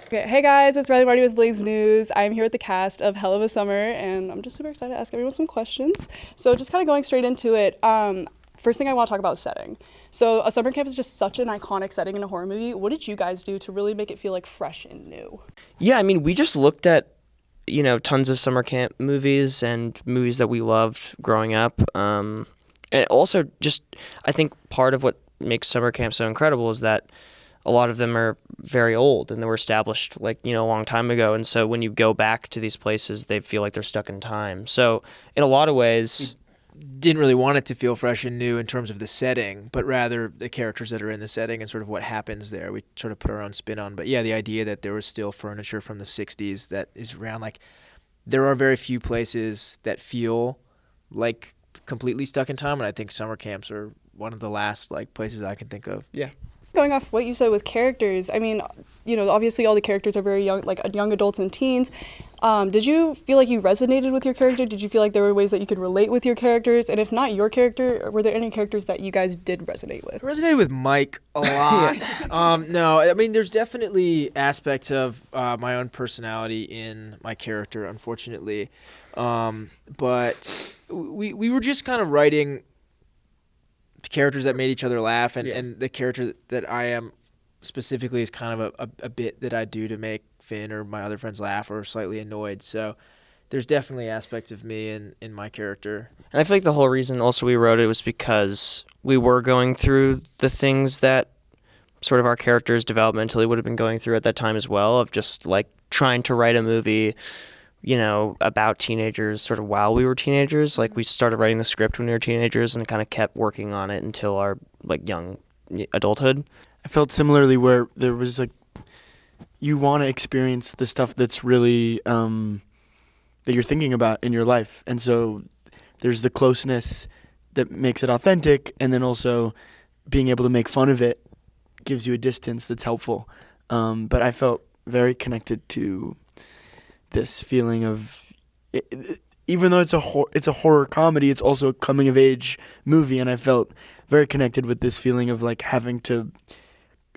Okay, hey guys, it's Reilly Marty with Blaze News. I'm here with the cast of Hell of a Summer, and I'm just super excited to ask everyone some questions. So just kind of going straight into it, first thing I want to talk about is setting. So a summer camp is just such an iconic setting in a horror movie. What did you guys do to really make it feel like fresh and new? Yeah, I mean, we just looked at, tons of summer camp movies and movies that we loved growing up. And also just, I think part of what makes summer camp so incredible is that a lot of them are very old and they were established a long time ago. And so when you go back to these places, they feel like they're stuck in time. So in a lot of ways, didn't really want it to feel fresh and new in terms of the setting, but rather the characters that are in the setting and sort of what happens there. We sort of put our own spin on. But yeah, the idea that there was still furniture from the 60s that is around, there are very few places that feel like completely stuck in time, and I think summer camps are one of the last places I can think of. Yeah. Going off what you said with characters, I mean, obviously all the characters are very young, young adults and teens. Did you feel like you resonated with your character? Did you feel like there were ways that you could relate with your characters? And if not your character, were there any characters that you guys did resonate with? I resonated with Mike a lot. No, I mean, there's definitely aspects of my own personality in my character, unfortunately. But we were just kind of writing characters that made each other laugh, and the character that I am specifically is kind of a bit that I do to make Finn or my other friends laugh or slightly annoyed. So there's definitely aspects of me in my character. And I feel like the whole reason also we wrote it was because we were going through the things that sort of our characters developmentally would have been going through at that time as well, of just trying to write a movie about teenagers sort of while we were teenagers. We started writing the script when we were teenagers and kind of kept working on it until our young adulthood. I felt similarly where there was you want to experience the stuff that's really that you're thinking about in your life. And so there's the closeness that makes it authentic, and then also being able to make fun of it gives you a distance that's helpful. But I felt very connected to this feeling of, even though it's a horror comedy, it's also a coming of age movie, and I felt very connected with this feeling of having to,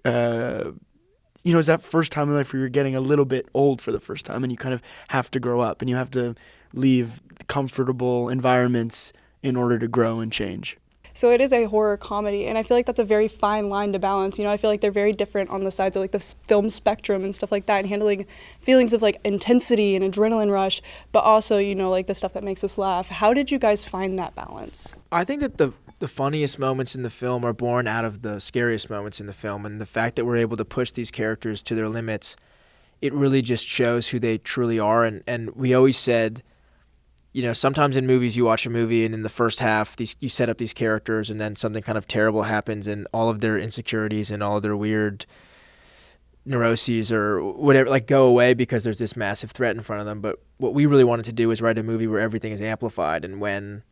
it's that first time in life where you're getting a little bit old for the first time, and you kind of have to grow up, and you have to leave comfortable environments in order to grow and change. So it is a horror comedy, and I feel like that's a very fine line to balance. I feel like they're very different on the sides of the film spectrum and stuff like that, and handling feelings of intensity and adrenaline rush, but also the stuff that makes us laugh. How did you guys find that balance? I think that the funniest moments in the film are born out of the scariest moments in the film, and the fact that we're able to push these characters to their limits, it really just shows who they truly are. And we always said, sometimes in movies you watch a movie and in the first half you set up these characters and then something kind of terrible happens and all of their insecurities and all of their weird neuroses or whatever go away because there's this massive threat in front of them. But what we really wanted to do is write a movie where everything is amplified, and when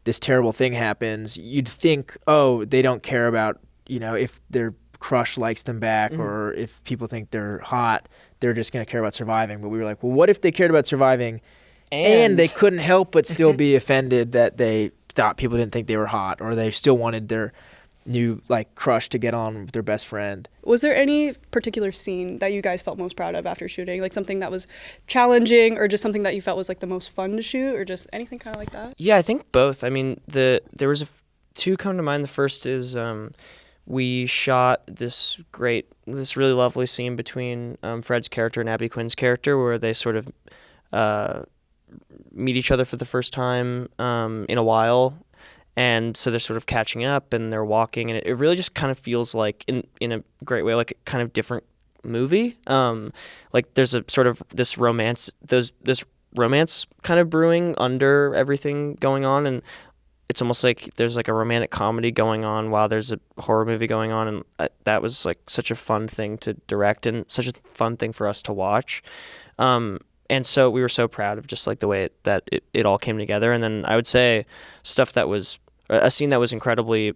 this terrible thing happens, you'd think, oh, they don't care about, if their crush likes them back or if people think they're hot, they're just going to care about surviving. But we were like, well, what if they cared about surviving and they couldn't help but still be offended that they thought people didn't think they were hot, or they still wanted their new crush to get on with their best friend? Was there any particular scene that you guys felt most proud of after shooting? Something that was challenging, or just something that you felt was the most fun to shoot, or just anything kind of like that? Yeah, I think both. I mean, there was two come to mind. The first is we shot this really lovely scene between Fred's character and Abby Quinn's character, where they sort of meet each other for the first time in a while, and so they're sort of catching up and they're walking, and it really just kind of feels in a great way a kind of different movie. There's a sort of this romance kind of brewing under everything going on, and it's almost like there's a romantic comedy going on while there's a horror movie going on, and that was such a fun thing to direct and such a fun thing for us to watch. And so we were so proud of just the way that it all came together. And then I would say stuff that was a scene that was incredibly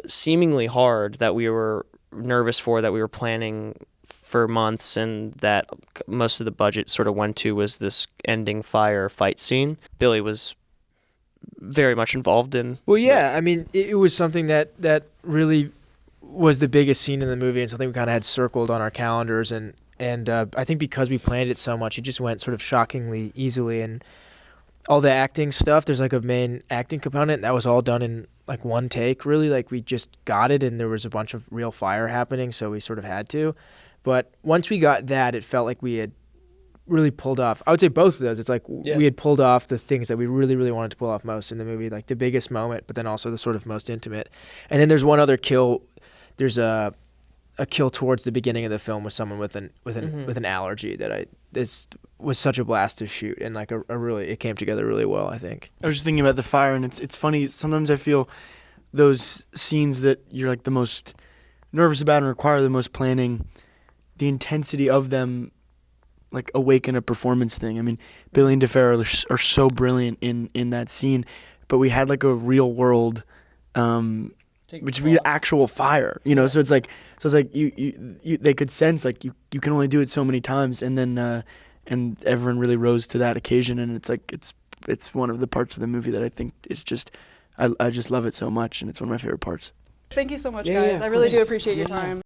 seemingly hard, that we were nervous for, that we were planning for months, and that most of the budget sort of went to, was this ending fire fight scene. Billy was very much involved in. Well, yeah, I mean, it was something that really was the biggest scene in the movie and something we kind of had circled on our calendars. And I think because we planned it so much, it just went sort of shockingly easily. And all the acting stuff, there's like a main acting component that was all done in like one take, really. Like we just got it, and there was a bunch of real fire happening, so we sort of had to. But once we got that, it felt like we had really pulled off. I would say both of those. It's like we had pulled off the things that we really, really wanted to pull off most in the movie, like the biggest moment, but then also the sort of most intimate. And then there's one other kill. There's a kill towards the beginning of the film with someone with an allergy that this was such a blast to shoot, and like a really, it came together really well, I think. I was just thinking about the fire, and it's funny. Sometimes I feel those scenes that you're like the most nervous about and require the most planning, the intensity of them like awaken a performance thing. I mean, Billy and DeFaro are so brilliant in that scene, but we had like a real world, which would be actual fire, you know. So it's like you they could sense like you can only do it so many times, and then and everyone really rose to that occasion, and it's like it's one of the parts of the movie that I think is just I just love it so much, and it's one of my favorite parts. Thank you so much, guys. I really do appreciate your time.